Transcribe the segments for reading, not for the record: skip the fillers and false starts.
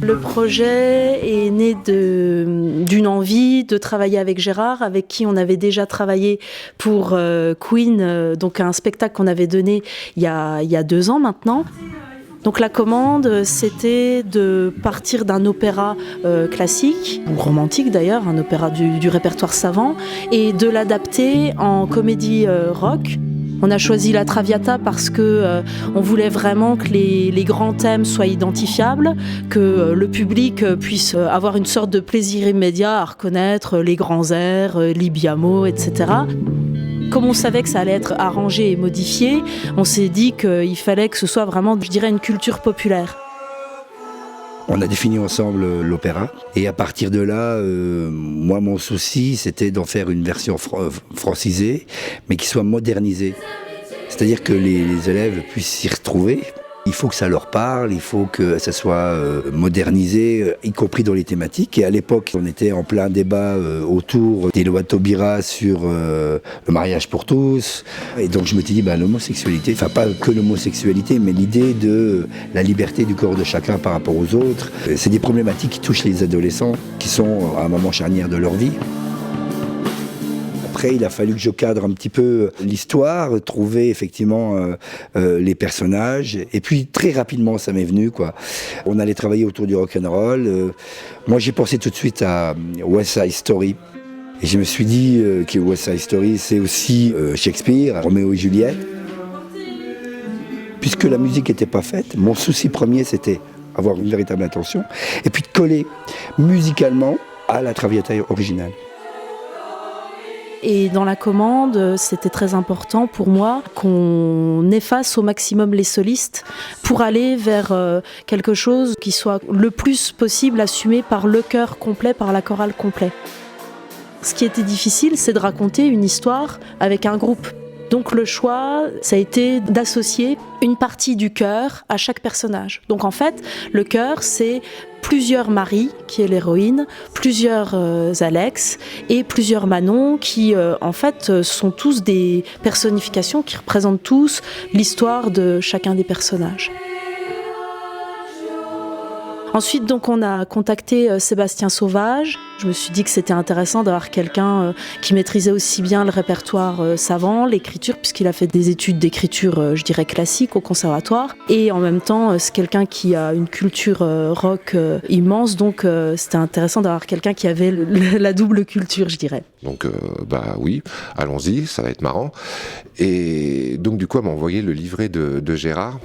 Le projet est né d'une envie de travailler avec Gérard, avec qui on avait déjà travaillé pour Queen, donc un spectacle qu'on avait donné il y a 2 ans maintenant. Donc la commande, c'était de partir d'un opéra classique, ou romantique d'ailleurs, un opéra du répertoire savant, et de l'adapter en comédie rock. On a choisi la Traviata parce que on voulait vraiment que les grands thèmes soient identifiables, que le public puisse avoir une sorte de plaisir immédiat à reconnaître les grands airs, Libiamo, etc. Comme on savait que ça allait être arrangé et modifié, on s'est dit qu'il fallait que ce soit vraiment, je dirais, une culture populaire. On a défini ensemble l'opéra et à partir de là, moi mon souci c'était d'en faire une version francisée mais qui soit modernisée. C'est-à-dire que les élèves puissent s'y retrouver. Il faut que ça leur parle, il faut que ça soit modernisé, y compris dans les thématiques. Et à l'époque, on était en plein débat autour des lois de Taubira sur le mariage pour tous. Et donc je me suis dit, l'homosexualité, enfin pas que l'homosexualité, mais l'idée de la liberté du corps de chacun par rapport aux autres. C'est des problématiques qui touchent les adolescents, qui sont à un moment charnière de leur vie. Après, il a fallu que je cadre un petit peu l'histoire, trouver effectivement les personnages. Et puis très rapidement, ça m'est venu, quoi. On allait travailler autour du rock'n'roll. Moi, j'ai pensé tout de suite à West Side Story. Et je me suis dit que West Side Story, c'est aussi Shakespeare, Roméo et Juliette. Puisque la musique n'était pas faite, mon souci premier, c'était avoir une véritable intention. Et puis de coller musicalement à la Traviata originale. Et dans la commande, c'était très important pour moi qu'on efface au maximum les solistes pour aller vers quelque chose qui soit le plus possible assumé par le chœur complet, par la chorale complet. Ce qui était difficile, c'est de raconter une histoire avec un groupe. Donc le choix, ça a été d'associer une partie du chœur à chaque personnage. Donc en fait, le chœur, c'est plusieurs Marie, qui est l'héroïne, plusieurs Alex et plusieurs Manon, qui en fait sont tous des personnifications qui représentent tous l'histoire de chacun des personnages. Ensuite, donc, on a contacté Sébastien Sauvage. Je me suis dit que c'était intéressant d'avoir quelqu'un qui maîtrisait aussi bien le répertoire savant, l'écriture, puisqu'il a fait des études d'écriture, je dirais, classique au conservatoire. Et en même temps, c'est quelqu'un qui a une culture rock immense. Donc, c'était intéressant d'avoir quelqu'un qui avait la double culture, je dirais. Donc, oui, allons-y, ça va être marrant. Et donc, du coup, elle m'a envoyé le livret de Gérard.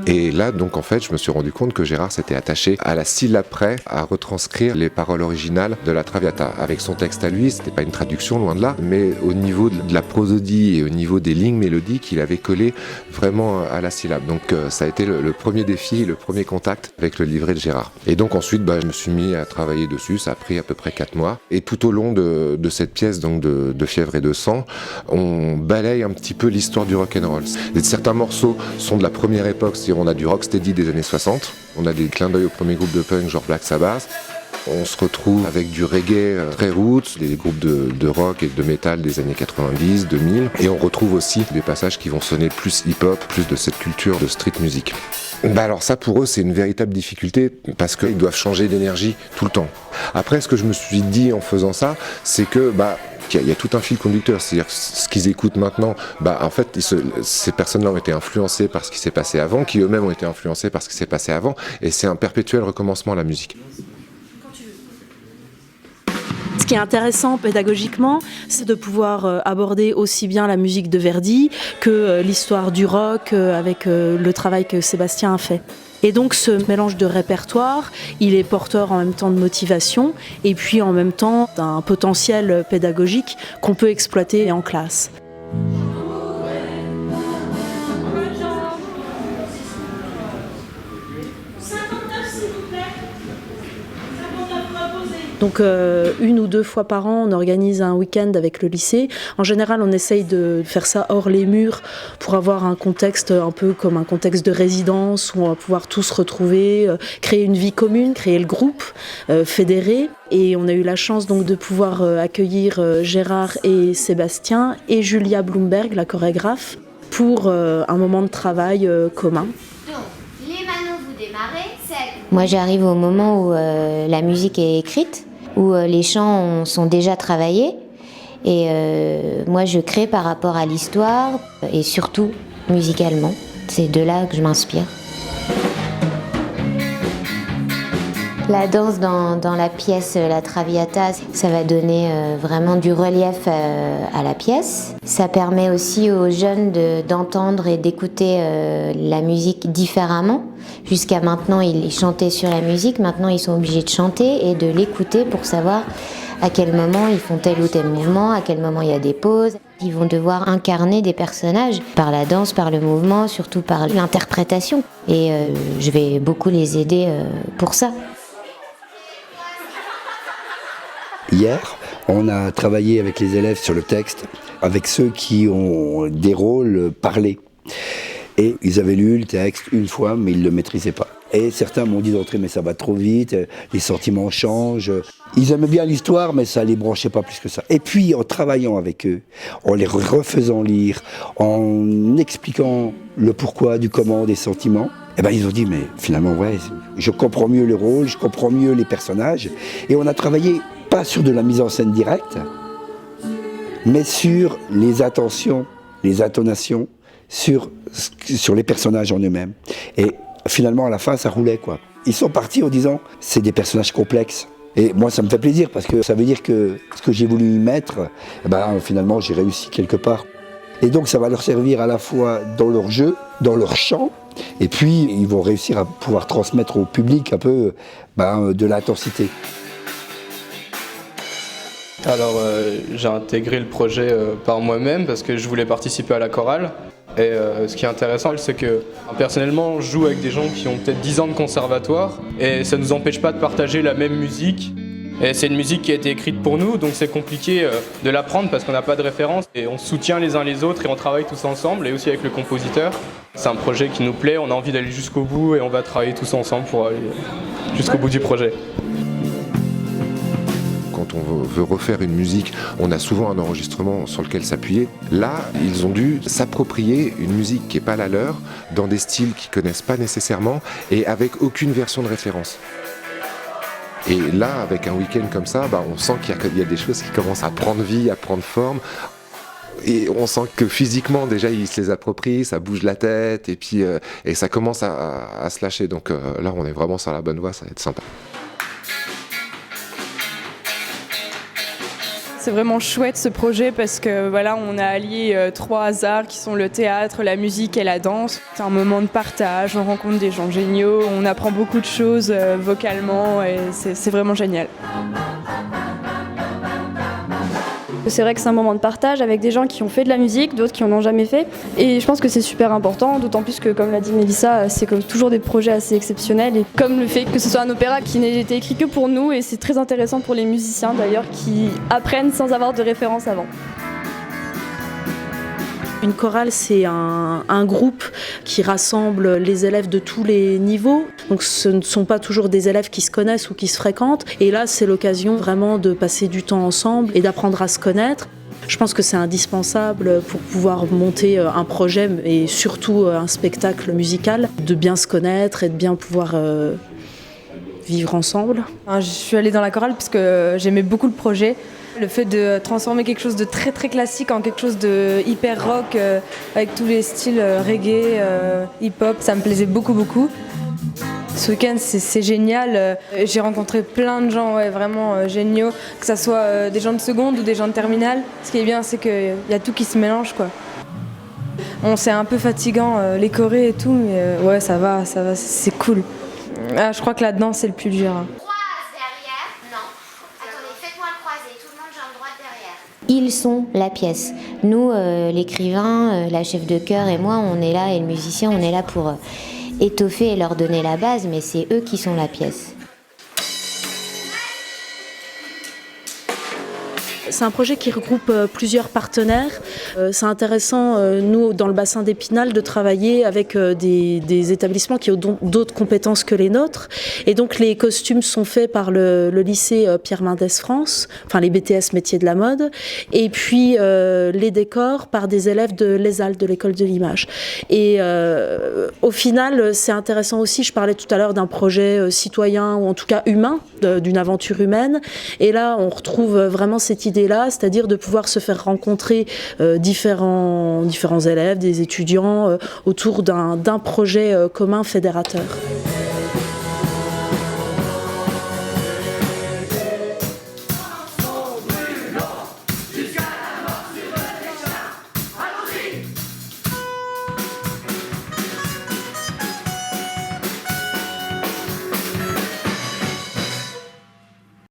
Et là, donc, en fait, je me suis rendu compte que Gérard s'était attaché à la syllabe près à retranscrire les paroles originales de la Traviata. Avec son texte à lui, c'était pas une traduction, loin de là, mais au niveau de la prosodie et au niveau des lignes mélodiques, il avait collé vraiment à la syllabe. Donc, ça a été le premier défi, le premier contact avec le livret de Gérard. Et donc, ensuite, je me suis mis à travailler dessus. Ça a pris à peu près 4 mois. Et tout au long de cette pièce, donc, de Fièvre et de sang, on balaye un petit peu l'histoire du rock'n'roll. Certains morceaux sont de la première époque, on a du rocksteady des années 60, on a des clins d'œil au premier groupe de punk genre Black Sabbath, on se retrouve avec du reggae très roots, des groupes de rock et de métal des années 90, 2000, et on retrouve aussi des passages qui vont sonner plus hip-hop, plus de cette culture de street music. Alors ça pour eux c'est une véritable difficulté parce qu'ils doivent changer d'énergie tout le temps. Après ce que je me suis dit en faisant ça, c'est que il y a tout un fil conducteur, c'est-à-dire ce qu'ils écoutent maintenant, en fait ces personnes-là ont été influencées par ce qui s'est passé avant, qui eux-mêmes ont été influencés par ce qui s'est passé avant, et c'est un perpétuel recommencement la musique. Ce qui est intéressant pédagogiquement, c'est de pouvoir aborder aussi bien la musique de Verdi que l'histoire du rock avec le travail que Sébastien a fait. Et donc ce mélange de répertoire, il est porteur en même temps de motivation et puis en même temps d'un potentiel pédagogique qu'on peut exploiter en classe. Donc 1 ou 2 fois par an, on organise un week-end avec le lycée. En général, on essaye de faire ça hors les murs pour avoir un contexte un peu comme un contexte de résidence où on va pouvoir tous se retrouver, créer une vie commune, créer le groupe, fédérer. Et on a eu la chance donc de pouvoir accueillir Gérard et Sébastien et Julia Bloomberg, la chorégraphe, pour un moment de travail commun. Moi, j'arrive au moment où la musique est écrite, où les chants sont déjà travaillés. Et moi, je crée par rapport à l'histoire et surtout musicalement. C'est de là que je m'inspire. La danse dans la pièce La Traviata, ça va donner vraiment du relief à la pièce. Ça permet aussi aux jeunes d'entendre et d'écouter la musique différemment. Jusqu'à maintenant, ils chantaient sur la musique. Maintenant, ils sont obligés de chanter et de l'écouter pour savoir à quel moment ils font tel ou tel mouvement, à quel moment il y a des pauses. Ils vont devoir incarner des personnages par la danse, par le mouvement, surtout par l'interprétation. Et je vais beaucoup les aider pour ça. Hier, on a travaillé avec les élèves sur le texte, avec ceux qui ont des rôles parlés. Et ils avaient lu le texte une fois, mais ils ne le maîtrisaient pas. Et certains m'ont dit d'entrer, mais ça va trop vite, les sentiments changent. Ils aimaient bien l'histoire, mais ça ne les branchait pas plus que ça. Et puis, en travaillant avec eux, en les refaisant lire, en expliquant le pourquoi, du comment, des sentiments, eh ben, ils ont dit, mais finalement, ouais, je comprends mieux le rôle, je comprends mieux les personnages. Et on a travaillé pas sur de la mise en scène directe, mais sur les attentions, les intonations, sur les personnages en eux-mêmes. Et finalement, à la fin, ça roulait, quoi. Ils sont partis en disant, c'est des personnages complexes. Et moi, ça me fait plaisir, parce que ça veut dire que ce que j'ai voulu y mettre, eh ben, finalement, j'ai réussi quelque part. Et donc, ça va leur servir à la fois dans leur jeu, dans leur chant, et puis, ils vont réussir à pouvoir transmettre au public un peu de l'intensité. Alors, j'ai intégré le projet par moi-même parce que je voulais participer à la chorale. Et ce qui est intéressant, c'est que personnellement, je joue avec des gens qui ont peut-être 10 ans de conservatoire et ça ne nous empêche pas de partager la même musique. Et c'est une musique qui a été écrite pour nous, donc c'est compliqué de l'apprendre parce qu'on n'a pas de référence. Et on se soutient les uns les autres et on travaille tous ensemble et aussi avec le compositeur. C'est un projet qui nous plaît, on a envie d'aller jusqu'au bout et on va travailler tous ensemble pour aller jusqu'au bout du projet. Quand on veut refaire une musique, on a souvent un enregistrement sur lequel s'appuyer. Là, ils ont dû s'approprier une musique qui n'est pas la leur, dans des styles qu'ils ne connaissent pas nécessairement et avec aucune version de référence. Et là, avec un week-end comme ça, on sent qu'il y a des choses qui commencent à prendre vie, à prendre forme. Et on sent que physiquement, déjà, ils se les approprient, ça bouge la tête et puis et ça commence à se lâcher. Donc là, on est vraiment sur la bonne voie, ça va être sympa. C'est vraiment chouette ce projet parce que voilà, on a allié 3 arts qui sont le théâtre, la musique et la danse. C'est un moment de partage, on rencontre des gens géniaux, on apprend beaucoup de choses vocalement et c'est vraiment génial. C'est vrai que c'est un moment de partage avec des gens qui ont fait de la musique, d'autres qui en ont jamais fait. Et je pense que c'est super important, d'autant plus que, comme l'a dit Mélissa, c'est comme toujours des projets assez exceptionnels. Et comme le fait que ce soit un opéra qui n'a été écrit que pour nous, et c'est très intéressant pour les musiciens d'ailleurs qui apprennent sans avoir de référence avant. Une chorale, c'est un groupe qui rassemble les élèves de tous les niveaux. Donc ce ne sont pas toujours des élèves qui se connaissent ou qui se fréquentent. Et là, c'est l'occasion vraiment de passer du temps ensemble et d'apprendre à se connaître. Je pense que c'est indispensable pour pouvoir monter un projet et surtout un spectacle musical, de bien se connaître et de bien pouvoir vivre ensemble. Je suis allée dans la chorale parce que j'aimais beaucoup le projet. Le fait de transformer quelque chose de très très classique en quelque chose de hyper rock avec tous les styles reggae, hip-hop, ça me plaisait beaucoup. Ce week-end c'est génial, j'ai rencontré plein de gens vraiment géniaux, que ce soit des gens de seconde ou des gens de terminale. Ce qui est bien c'est qu'il y a tout qui se mélange, quoi. Bon, c'est un peu fatigant les chorés et tout, mais ouais ça va, c'est cool. Je crois que là-dedans c'est le plus dur. Ils sont la pièce. Nous, l'écrivain, la chef de chœur et moi, on est là, et le musicien, on est là pour étoffer et leur donner la base, mais c'est eux qui sont la pièce. C'est un projet qui regroupe plusieurs partenaires. C'est intéressant, nous, dans le bassin d'Épinal, de travailler avec des établissements qui ont d'autres compétences que les nôtres. Et donc, les costumes sont faits par le lycée Pierre Mendès France, enfin les BTS métiers de la mode, et puis les décors par des élèves de l'ESAL, de l'école de l'image. Et au final, c'est intéressant aussi, je parlais tout à l'heure d'un projet citoyen, ou en tout cas humain, d'une aventure humaine. Et là, on retrouve vraiment cette idée-là, c'est-à-dire de pouvoir se faire rencontrer différents élèves, des étudiants, autour d'un projet commun fédérateur.